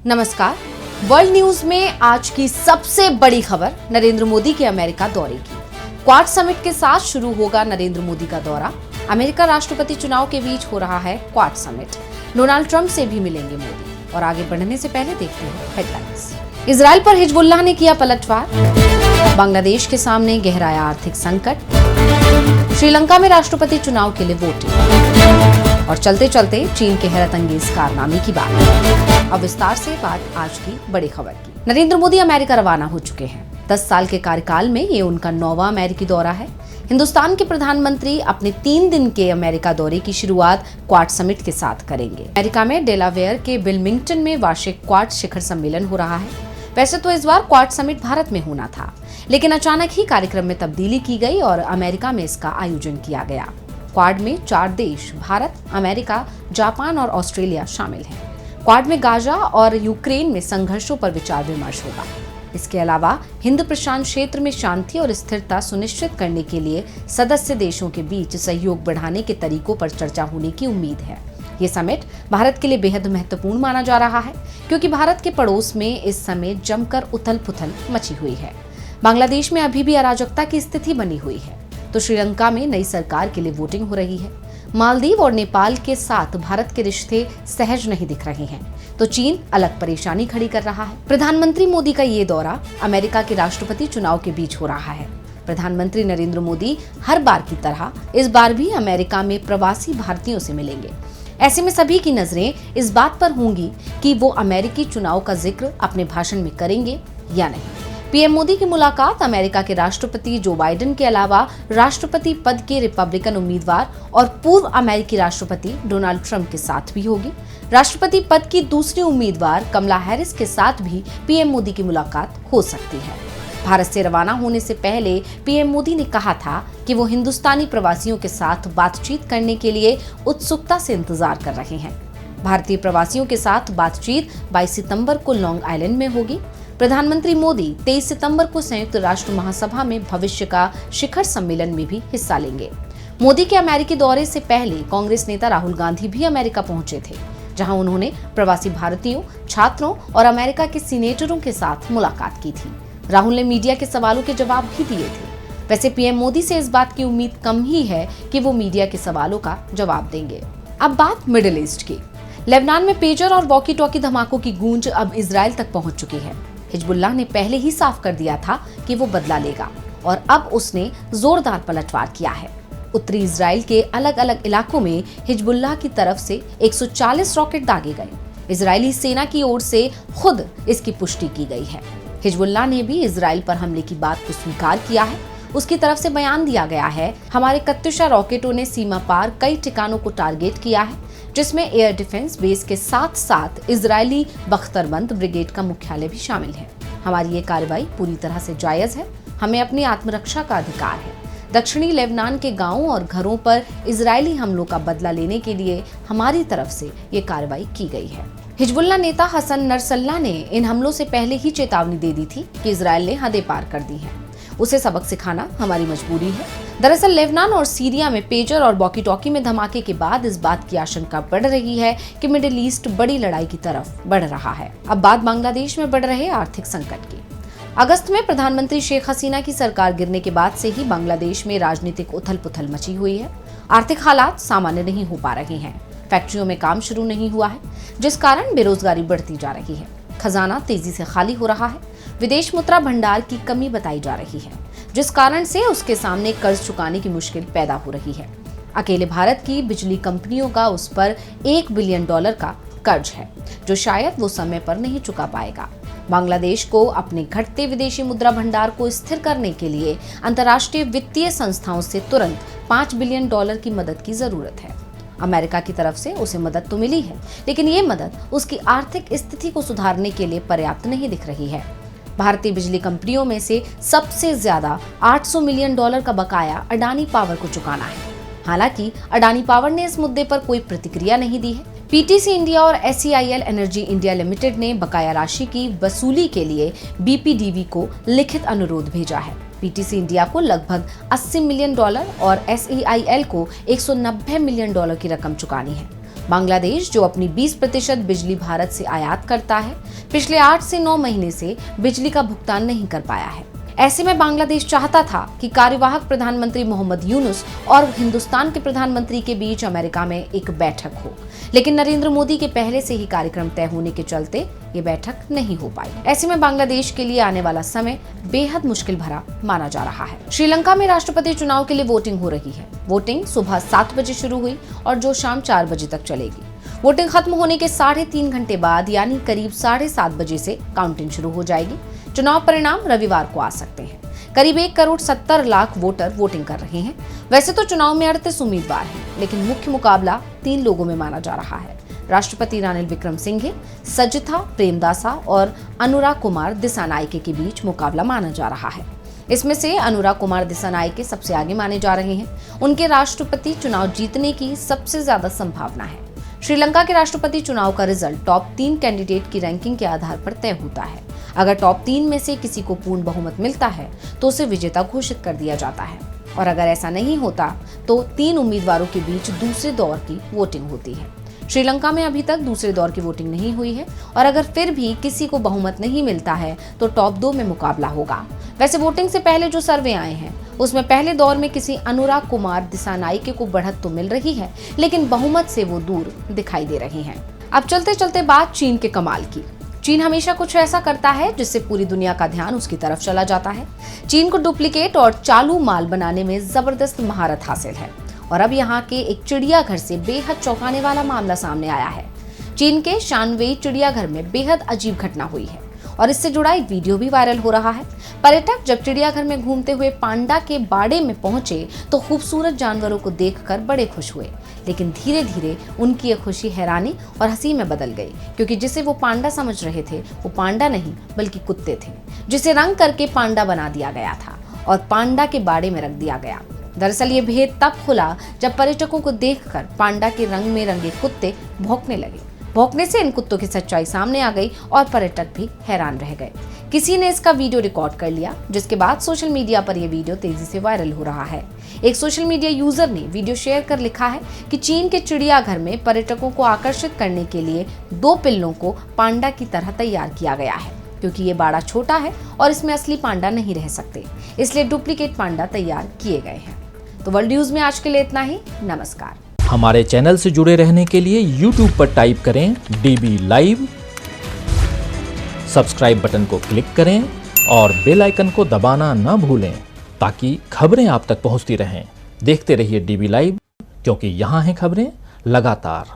नमस्कार। World news में आज की सबसे बड़ी खबर नरेंद्र मोदी के अमेरिका दौरे की। क्वाड समिट के साथ शुरू होगा नरेंद्र मोदी का दौरा। अमेरिका राष्ट्रपति चुनाव के बीच हो रहा है क्वाड समिट। डोनाल्ड ट्रंप से भी मिलेंगे मोदी। और आगे बढ़ने से पहले देखते हैं हेडलाइंस। इजराइल पर हिजबुल्लाह ने किया पलटवार। बांग्लादेश के सामने गहराया आर्थिक संकट। श्रीलंका में राष्ट्रपति चुनाव के लिए वोटिंग। और चलते चलते चीन के हैरत अंगेज कारनामे की बात। अब विस्तार से बात आज की बड़ी खबर की। नरेंद्र मोदी अमेरिका रवाना हो चुके हैं। 10 साल के कार्यकाल में ये उनका 9वां अमेरिकी दौरा है। हिंदुस्तान के प्रधानमंत्री अपने 3 दिन के अमेरिका दौरे की शुरुआत क्वाड समिट के साथ करेंगे। अमेरिका में डेलावेयर के विल्मिंगटन में वार्षिक क्वाड शिखर सम्मेलन हो रहा है। वैसे तो इस बार क्वाड समिट भारत में होना था, लेकिन अचानक ही कार्यक्रम में तब्दीली की गई और अमेरिका में इसका आयोजन किया गया। क्वाड में 4 देश भारत, अमेरिका, जापान और ऑस्ट्रेलिया शामिल हैं। क्वाड में गाजा और यूक्रेन में संघर्षों पर विचार विमर्श होगा। इसके अलावा हिंद प्रशांत क्षेत्र में शांति और स्थिरता सुनिश्चित करने के लिए सदस्य देशों के बीच सहयोग बढ़ाने के तरीकों पर चर्चा होने की उम्मीद है। ये समिट भारत के लिए बेहद महत्वपूर्ण माना जा रहा है, क्योंकि भारत के पड़ोस में इस समय जमकर उथल-पुथल मची हुई है। बांग्लादेश में अभी भी अराजकता की स्थिति बनी हुई है, तो श्रीलंका में नई सरकार के लिए वोटिंग हो रही है। मालदीव और नेपाल के साथ भारत के रिश्ते सहज नहीं दिख रहे हैं, तो चीन अलग परेशानी खड़ी कर रहा है। प्रधानमंत्री मोदी का ये दौरा अमेरिका के राष्ट्रपति चुनाव के बीच हो रहा है। प्रधानमंत्री नरेंद्र मोदी हर बार की तरह इस बार भी अमेरिका में प्रवासी भारतीयों से मिलेंगे। ऐसे में सभी की नजरें इस बात पर होंगी कि वो अमेरिकी चुनाव का जिक्र अपने भाषण में करेंगे या नहीं। पीएम मोदी की मुलाकात अमेरिका के राष्ट्रपति जो बाइडेन के अलावा राष्ट्रपति पद के रिपब्लिकन उम्मीदवार और पूर्व अमेरिकी राष्ट्रपति डोनाल्ड ट्रंप के साथ भी होगी। राष्ट्रपति पद की दूसरी उम्मीदवार कमला हैरिस के साथ भी पीएम मोदी की मुलाकात हो सकती है। भारत से रवाना होने से पहले पीएम मोदी ने कहा था कि वो हिंदुस्तानी प्रवासियों के साथ बातचीत करने के लिए उत्सुकता से इंतजार कर रहे हैं। भारतीय प्रवासियों के साथ बातचीत 22 सितंबर को लॉन्ग आइलैंड में होगी। प्रधानमंत्री मोदी 23 सितंबर को संयुक्त राष्ट्र महासभा में भविष्य का शिखर सम्मेलन में भी हिस्सा लेंगे। मोदी के अमेरिकी दौरे से पहले कांग्रेस नेता राहुल गांधी भी अमेरिका पहुंचे थे, जहां उन्होंने प्रवासी भारतीयों, छात्रों और अमेरिका के सीनेटरों के साथ मुलाकात की थी। राहुल ने मीडिया के सवालों के जवाब भी दिए थे। वैसे पीएम मोदी से इस बात की उम्मीद कम ही है कि वो मीडिया के सवालों का जवाब देंगे। अब बात मिडिल ईस्ट की। लेबनान में पेजर और वॉकी टॉकी धमाकों की गूंज अब इजराइल तक पहुंच चुकी है। हिजबुल्लाह ने पहले ही साफ कर दिया था कि वो बदला लेगा, और अब उसने जोरदार पलटवार किया है। उत्तरी इजराइल के अलग अलग इलाकों में हिजबुल्लाह की तरफ से 140 रॉकेट दागे गए। इजरायली सेना की ओर से खुद इसकी पुष्टि की गई है। हिजबुल्लाह ने भी इजराइल पर हमले की बात को स्वीकार किया है। उसकी तरफ से बयान दिया गया है, हमारे कत्यूशा रॉकेटों ने सीमा पार कई ठिकानों को टारगेट किया है, जिसमें एयर डिफेंस बेस के साथ साथ इजरायली बख्तरबंद ब्रिगेड का मुख्यालय भी शामिल है। हमारी ये कार्रवाई पूरी तरह से जायज है। हमें अपनी आत्मरक्षा का अधिकार है। दक्षिणी लेबनान के गांवों और घरों पर इजरायली हमलों का बदला लेने के लिए हमारी तरफ से ये कार्रवाई की गई है। हिजबुल्लाह नेता हसन नसरल्लाह ने इन हमलों से पहले ही चेतावनी दे दी थी कि इजरायल ने हदें पार कर दी हैं। उसे सबक सिखाना हमारी मजबूरी है। दरअसल लेबनान और सीरिया में पेजर और वॉकी टॉकी में धमाके के बाद इस बात की आशंका बढ़ रही है कि मिडिल ईस्ट बड़ी लड़ाई की तरफ बढ़ रहा है। अब बात बांग्लादेश में बढ़ रहे आर्थिक संकट की। अगस्त में प्रधानमंत्री शेख हसीना की सरकार गिरने के बाद से ही बांग्लादेश में राजनीतिक उथल-पुथल मची हुई है। आर्थिक हालात सामान्य नहीं हो पा रहे हैं। फैक्ट्रियों में काम शुरू नहीं हुआ है, जिस कारण बेरोजगारी बढ़ती जा रही है। खजाना तेजी से खाली हो रहा है। विदेश मुद्रा भंडार की कमी बताई जा रही है, जिस कारण से उसके सामने कर्ज चुकाने की मुश्किल पैदा हो रही है। अकेले भारत की बिजली कंपनियों का उस पर $1 बिलियन का कर्ज है, जो शायद वो समय पर नहीं चुका पाएगा। बांग्लादेश को अपने घटते विदेशी मुद्रा भंडार को स्थिर करने के लिए अंतर्राष्ट्रीय वित्तीय संस्थाओं से तुरंत $5 बिलियन की मदद की जरूरत है। अमेरिका की तरफ से उसे मदद तो मिली है, लेकिन ये मदद उसकी आर्थिक स्थिति को सुधारने के लिए पर्याप्त नहीं दिख रही है। भारतीय बिजली कंपनियों में से सबसे ज्यादा $800 मिलियन का बकाया अडानी पावर को चुकाना है। हालांकि अडानी पावर ने इस मुद्दे पर कोई प्रतिक्रिया नहीं दी है। पीटीसी इंडिया और SEIL एनर्जी इंडिया लिमिटेड ने बकाया राशि की वसूली के लिए BPDV को लिखित अनुरोध भेजा है। पीटीसी इंडिया को लगभग $80 मिलियन और SEIL को $190 मिलियन की रकम चुकानी है। बांग्लादेश, जो अपनी 20% बिजली भारत से आयात करता है, पिछले 8 से 9 महीने से बिजली का भुगतान नहीं कर पाया है। ऐसे में बांग्लादेश चाहता था कि कार्यवाहक प्रधानमंत्री मोहम्मद यूनुस और हिंदुस्तान के प्रधानमंत्री के बीच अमेरिका में एक बैठक हो, लेकिन नरेंद्र मोदी के पहले से ही कार्यक्रम तय होने के चलते ये बैठक नहीं हो पाई। ऐसे में बांग्लादेश के लिए आने वाला समय बेहद मुश्किल भरा माना जा रहा है। श्रीलंका में राष्ट्रपति चुनाव के लिए वोटिंग हो रही है। वोटिंग सुबह 7 बजे शुरू हुई और जो शाम 4 बजे तक चलेगी। वोटिंग खत्म होने के 3.5 घंटे बाद यानी करीब 7:30 बजे से काउंटिंग शुरू हो जाएगी। चुनाव परिणाम रविवार को आ सकते हैं। करीब 1,70,00,000 वोटर वोटिंग कर रहे हैं। वैसे तो चुनाव में 38 उम्मीदवार हैं, लेकिन मुख्य मुकाबला 3 लोगों में माना जा रहा है। राष्ट्रपति रानिल विक्रमसिंघे, सजिथा प्रेमदासा और अनुराग कुमार दिसानायके के बीच मुकाबला माना जा रहा है। इसमें से अनुराग कुमार दिसानायके सबसे आगे माने जा रहे हैं। उनके राष्ट्रपति चुनाव जीतने की सबसे ज्यादा संभावना है। श्रीलंका के राष्ट्रपति चुनाव का रिजल्ट टॉप 3 कैंडिडेट की रैंकिंग के आधार पर तय होता है। अगर टॉप 3 में से किसी को पूर्ण बहुमत मिलता है तो उसे विजेता घोषित कर दिया जाता है, और अगर ऐसा नहीं होता तो 3 उम्मीदवारों के बीच दूसरे दौर की वोटिंग होती है। श्रीलंका में अभी तक दूसरे दौर की वोटिंग नहीं हुई है, और अगर फिर भी किसी को बहुमत नहीं मिलता है तो टॉप 2 में मुकाबला होगा। वैसे वोटिंग से पहले जो सर्वे आए हैं उसमें पहले दौर में किसी अनुराग कुमार दिसानायके को बढ़त तो मिल रही है, लेकिन बहुमत से वो दूर दिखाई दे रही हैं। अब चलते चलते बात चीन के कमाल की। चीन हमेशा कुछ ऐसा करता है जिससे पूरी दुनिया का ध्यान उसकी तरफ चला जाता है। चीन को डुप्लीकेट और चालू माल बनाने में जबरदस्त महारत हासिल है, और अब यहाँ के एक चिड़ियाघर से बेहद चौंकाने वाला मामला सामने आया है। चीन के शानवेई चिड़ियाघर में बेहद अजीब घटना हुई है, और इससे जुड़ा एक वीडियो भी वायरल हो रहा है। पर्यटक जब चिड़ियाघर में घूमते हुए पांडा के बाड़े में पहुंचे तो खूबसूरत जानवरों को देखकर बड़े खुश हुए, लेकिन धीरे धीरे उनकी ये खुशी हैरानी और हंसी में बदल गई, क्योंकि जिसे वो पांडा समझ रहे थे वो पांडा नहीं बल्कि कुत्ते थे, जिसे रंग करके पांडा बना दिया गया था और पांडा के बाड़े में रख दिया गया। दरअसल ये भेद तब खुला जब पर्यटकों को देखकर पांडा के रंग में रंगे कुत्ते भौंकने लगे। भौंकने से इन कुत्तों की सच्चाई सामने आ गई और पर्यटक भी हैरान रह गए। किसी ने इसका वीडियो रिकॉर्ड कर लिया, जिसके बाद सोशल मीडिया पर यह वीडियो तेजी से वायरल हो रहा है। एक सोशल मीडिया यूजर ने वीडियो शेयर कर लिखा है कि चीन के चिड़ियाघर में पर्यटकों को आकर्षित करने के लिए 2 पिल्लों को पांडा की तरह तैयार किया गया है, क्योंकि ये बाड़ा छोटा है और इसमें असली पांडा नहीं रह सकते, इसलिए डुप्लीकेट पांडा तैयार किए गए हैं। तो वर्ल्ड न्यूज में आज के लिए इतना ही। नमस्कार। हमारे चैनल से जुड़े रहने के लिए YouTube पर टाइप करें DB लाइव, सब्सक्राइब बटन को क्लिक करें और बेल आइकन को दबाना न भूलें, ताकि खबरें आप तक पहुंचती रहें। देखते रहिए DB लाइव, क्योंकि यहाँ हैं खबरें लगातार।